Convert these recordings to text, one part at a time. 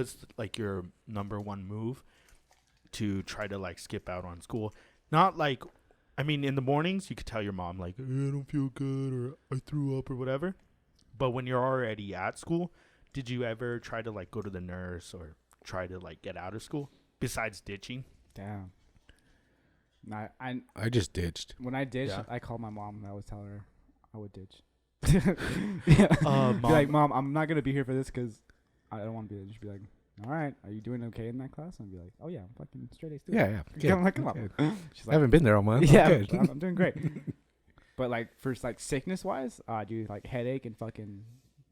was like your number one move to try to like skip out on school? Not like, I mean, in the mornings you could tell your mom like, I don't feel good or I threw up or whatever. But when you're already at school, did you ever try to like go to the nurse or try to like get out of school besides ditching? Damn. I just ditched. When I ditched, Yeah. I called my mom and I would tell her I would ditch. Mom. Be like, Mom, I'm not gonna be here for this because I don't want to be there. Just be like, all right, are you doing okay in that class? And I'd be like, oh yeah, I'm fucking straight A student. Yeah. I'm like, come on. She's I like, haven't been there all month. yeah, Okay. I'm doing great. But like for like sickness wise, dude, like headache and fucking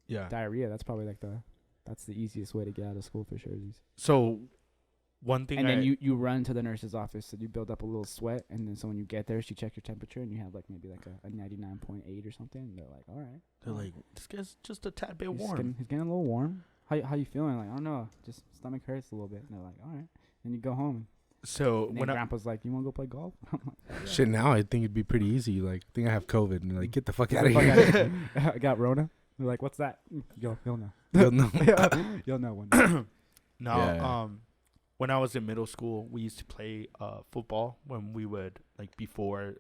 Yeah. diarrhea. That's probably like that's the easiest way to get out of school for sure. So one thing And then you run to the nurse's office, so you build up a little sweat, and then so when you get there, she checks your temperature, and you have like maybe like a 99.8 or something. And they're like, all right. they're like, this guy's just a tad bit He's warm. He's getting a little warm. How you feeling? Like, I don't know. Just stomach hurts a little bit. And they're like, all right. Then you go home. So And then when Grandpa's like, you want to go play golf? I'm like, yeah. Shit, now I think it'd be pretty easy. Like, I think I have COVID, and they're like, get the fuck out of Fuck here. outta here. I got Rona. They're like, what's that? You'll know. You'll know. You'll know one day. No, Yeah. when I was in middle school, we used to play football when we would like before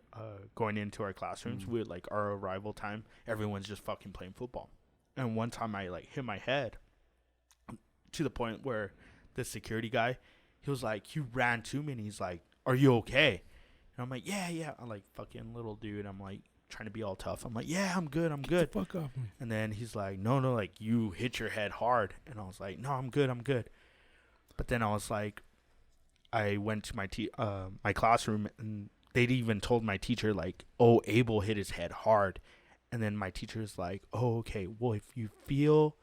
going into our classrooms. We would like our arrival time. Everyone's just fucking playing football. And one time I like hit my head to the point where the security guy, he was like, he ran to me and he's like, "Are you okay?" And I'm like, "Yeah." I'm like, fucking little dude. I'm like trying to be all tough. I'm like, "Yeah, I'm good. I'm good." Fuck off me. And then he's like, no, like you hit your head hard. And I was like, no, I'm good. But then I was like, I went to my classroom and they'd even told my teacher like, oh, Abel hit his head hard. And then my teacher's like, oh, okay, well, if you feel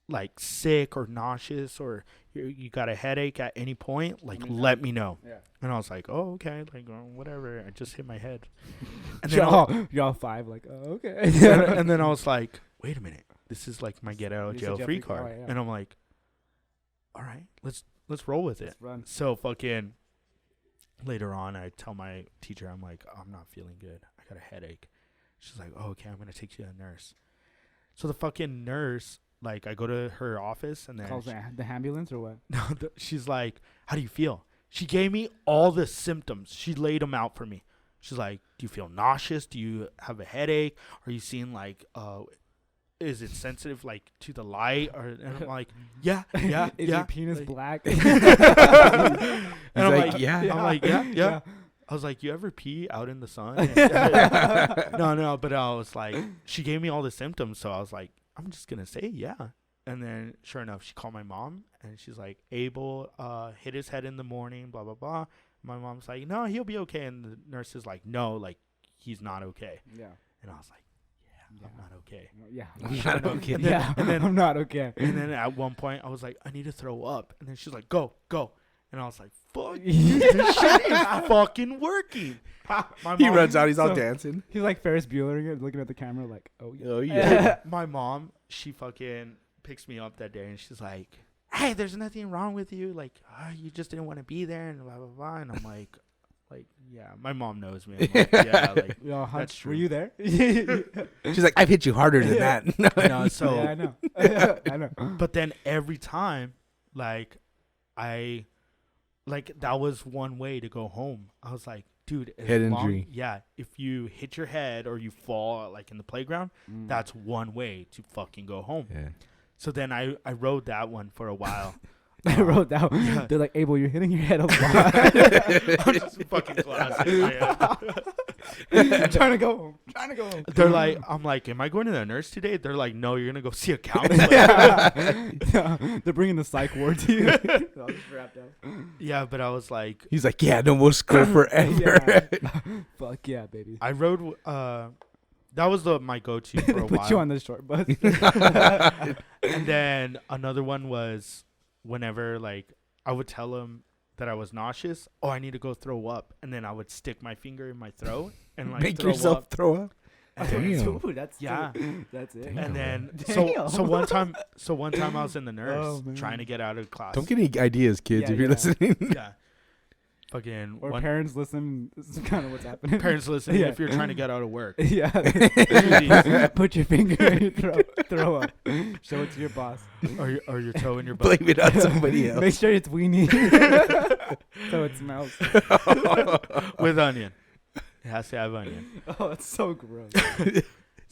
like sick or nauseous or you got a headache at any point, like let me know. Yeah. And I was like, oh, okay, like whatever. I just hit my head. And then Y'all five, like, oh, okay. and then I was like, wait a minute, this is like my get out of It's a jail jail free free card, card. yeah. And I'm like, all right, let's roll with it. Let's run. So fucking later on, I tell my teacher, I'm like, I'm not feeling good. I got a headache. She's like, oh, okay, I'm gonna take you to a nurse. So the fucking nurse, like, I go to her office and then Calls the ambulance or what? no, she's like, how do you feel? She gave me all the symptoms. She laid them out for me. She's like, do you feel nauseous? Do you have a headache? Are you seeing like, is it sensitive like to the light? Or and I'm like, yeah. Is yeah. your penis Like- black? And I'm like, like, yeah. I'm like, yeah. I was like, you ever pee out in the sun? No, but I was like, she gave me all the symptoms, so I was like, I'm just gonna say yeah. And then sure enough, she called my mom and she's like, Abel hit his head in the morning, blah blah blah. My mom's like, no, he'll be okay. And the nurse is like, no, like he's not okay. Yeah. And I was like, yeah, I'm not okay. Yeah. I'm Sure not enough. okay. And then, Yeah. and then I'm not okay. and then at one point I was like, I need to throw up. And then she's like, go. And I was like, fuck, this shit is fucking working. My He mom- runs out. He's all So- dancing. He's like Ferris Bueller again, looking at the camera like, oh yeah. Oh yeah. My mom, she fucking picks me up that day and she's like, hey, there's nothing wrong with you. Like, you just didn't want to be there and blah, blah, blah. And I'm like, yeah, my mom knows me. I'm like, yeah, like, Yo, that's true. Were you there? She's like, I've hit you harder than that. no, so, Yeah, I know. I know. but then every time, like, that was one way to go home. I was like, dude, as Head long- injury. yeah, if you hit your head or you fall like in the playground, that's one way to fucking go home. Yeah. So then I rode that one for a while. I wrote down. Yeah. They're like, Abel, you're hitting your head a lot. I'm just fucking classic. I'm trying to go home. They're like, I'm like, am I going to the nurse today? They're like, no, you're gonna go see a counselor. Yeah. They're bringing the psych ward to you. All just wrapped up. Yeah, but I was like, He's like, yeah, no more school forever. Yeah. Fuck yeah, baby. I rode. That was my go-to for a Put while. you on the short bus. And then another one was whenever like I would tell him that I was nauseous. Oh, I need to go throw up, and then I would stick my finger in my throat and like Make throw yourself up. throw up. And Damn. Dude, that's Yeah. That's it. Damn. And then Damn. so one time I was in the nurse Oh, man. trying to get out of class. Don't get any ideas, kids, Yeah, if you're yeah. listening. Yeah. fucking Or one parents listen. This is kind of what's happening. parents listening Yeah. if you're trying to get out of work. Yeah. Jeez. Put your finger in your throat. Throw up. Show it to your boss. or your toe in your butt. Blame it on somebody else. Make sure it's weenie. So it smells. With onion. It has to have onion. Oh, it's so gross.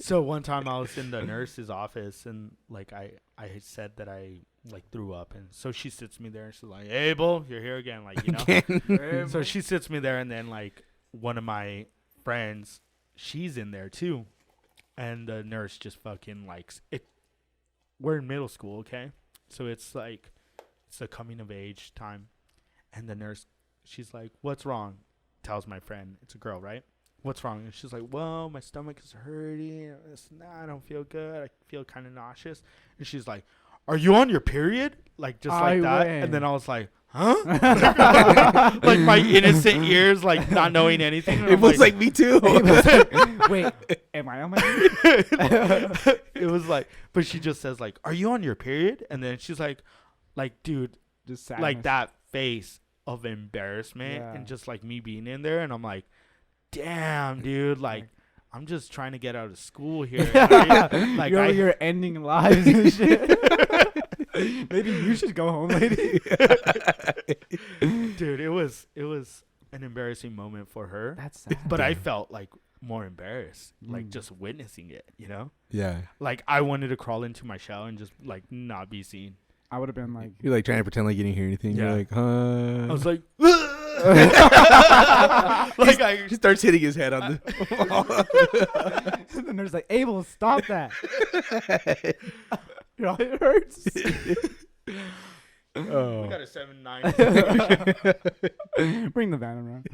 So one time I was in the nurse's office and like I had said that I like threw up, and so she sits me there and she's like, "Hey, Abel, you're here again," like, you know. So she sits me there, and then like one of my friends, she's in there too, and the nurse just fucking likes it. We're in middle school, okay, so it's like it's the coming of age time, and the nurse, she's like, "What's wrong?" Tells my friend, it's a girl, right? What's wrong? And she's like, "Well, my stomach is hurting. I don't feel good. I feel kind of nauseous." And she's like, "Are you on your period?" Like, just like that. And then I was like, "Huh?" Like my innocent ears, like not knowing anything. It was like me too. Wait, am I on my period? It was like, but she just says like, "Are you on your period?" And then she's like, dude, Just sadness. like that face of embarrassment Yeah. and just like me being in there, and I'm like, damn, dude, like I'm just trying to get out of school here. Right? Like you're ending lives and shit. Maybe you should go home, lady. dude, it was an embarrassing moment for her, That's sad. but I felt like more embarrassed, like Mm. just witnessing it, you know? Yeah. Like I wanted to crawl into my shell and just like not be seen. I would have been like, You're like trying to pretend like you didn't hear anything. Yeah. You're like, huh? I was like, like I He starts hitting his head on the the nurse like, Abel, stop that. You know, it hurts. we got a 7-9. Bring the van around.